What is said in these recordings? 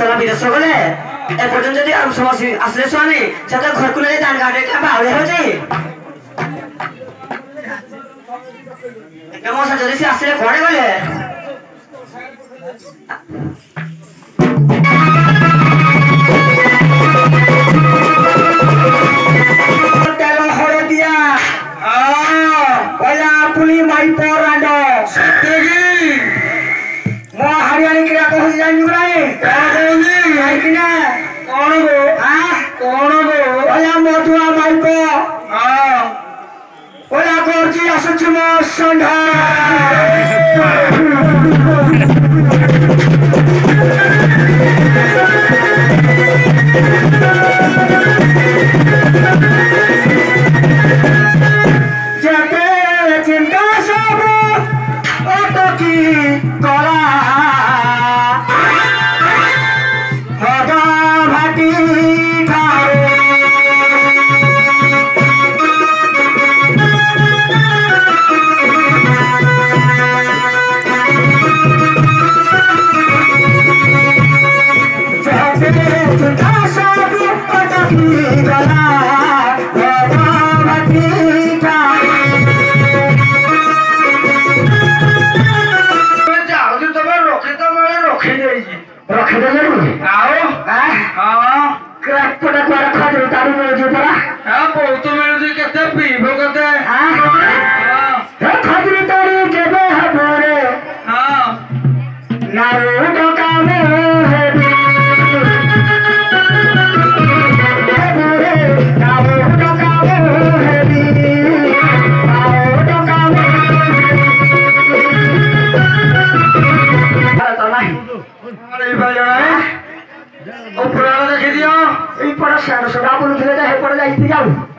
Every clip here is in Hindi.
তোরা বিদেশ গেলে এ পর্যন্ত যদি সমস্যা আসলে স্বামী যাতে ঘর খুলে ধান কাটে বাউলে হয়ে যায় মশা যদি সে আসলে ঘরে গেলে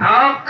Are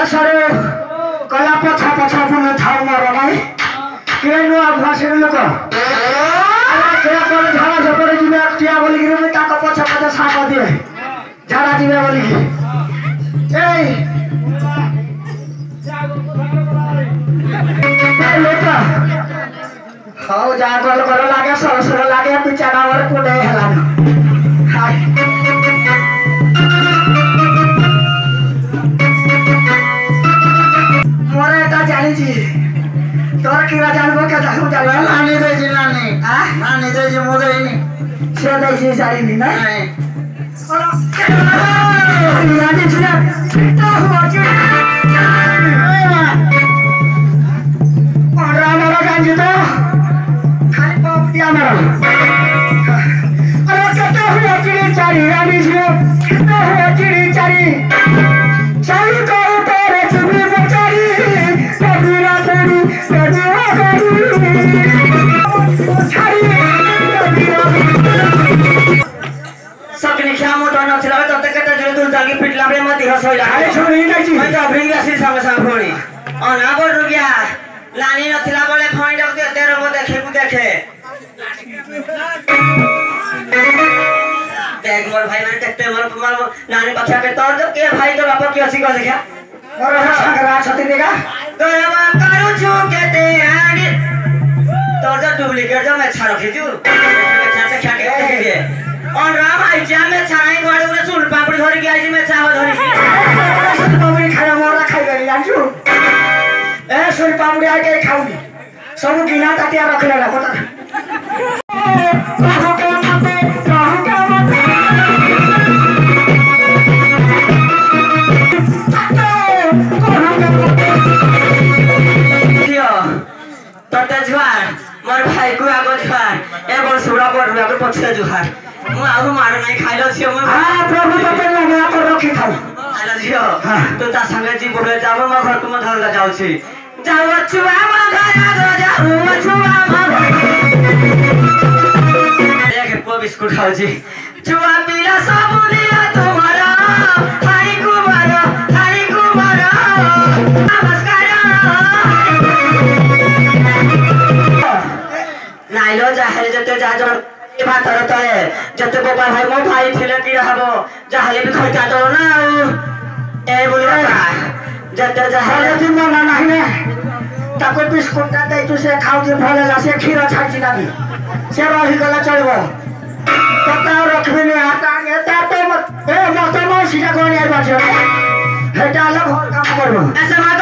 सारे कला पछा पछा पुनः थाउ मारो नहीं केनु आभासी लोक क्या कर झाड़ा झपड़े जिमे टिया बोली गिरे में ताका पछा पछा साका दिए झाड़ा जिमे बोली ए लोका हाउ जा गल कर लागे सरसर लागे पिचाना वर कोडे हला हाय मोरे ता जानी जी तोर किरा जानबो के जाहु जाबे नानी दे जी नानी आ नानी दे जी मोदे नी से दे जी सारी नी नहीं ओला नानी जी तो हो जी और मारा गांजी तो खाली पपिया मारा अरे कते हो चिड़ी चारी नानी जी कते हो चिड़ी चारी चारी को ऊपर चुनी बचारी सकनी क्या मोटा न चला तब तक कटा जो दूर ताकि पिटला पे मत हंस होइला अरे छोड़ी नहीं जी मैं तो अभी आसी संग संग फोड़ी और ना बोल रुकिया लानी न थिला बोले फोन डक दे तेरे को देखे को देखे देख मोर भाई मैंने देखते मोर नानी बच्चा के तौर जब के भाई तो बापा की हंसी को देखा और संगरा छती देगा तो अब करू छु कहते आगे तो जो डुप्लीकेट जो मैं छाड़ रखी थी मैं छाड़ से क्या कहते हैं और राम आई जा मैं छाई वाले उन्हें सुन पापड़ी धरी की आई मैं चावल धरी की सुन पापड़ी खाना मोरा खाई गई जानजू ए सुन पापड़ी आके खाऊंगी सब गिना तातिया रख लेला पता मोर भाई को आगो जुहार ए बोल सुड़ा बोल रुआ को पछे जुहार मु आउ मार नहीं खाइलो छियो म हां प्रभु तो लगे आप रखी खाऊ आला छियो तो ता संगे जी बोले जाबो म घर तुम धर जाऊ छी जाऊ छुआ म घर आगो जाऊ छुआ म देख पो बिस्कुट खाऊ छी छुआ पीला साबुनिया तुम्हारा हाई कुमार नमस्कार नाइलो जाहले जते जा जण ए बात रहता है जते बाबा भाई मो भाई थिले की रहबो जाहले भी खर्चा तो ना ए बोले जते जाहले दिन ना नहीं ने ताको बिस्कुट ता दे तू से खाऊ दिन भले ला से खीर छाची लागी से रही गला चलबो पता रखबे ने आता ए ताते मत ए मत सीधा कोनी आइ बाछो हेटा अलग काम करबो ऐसे मत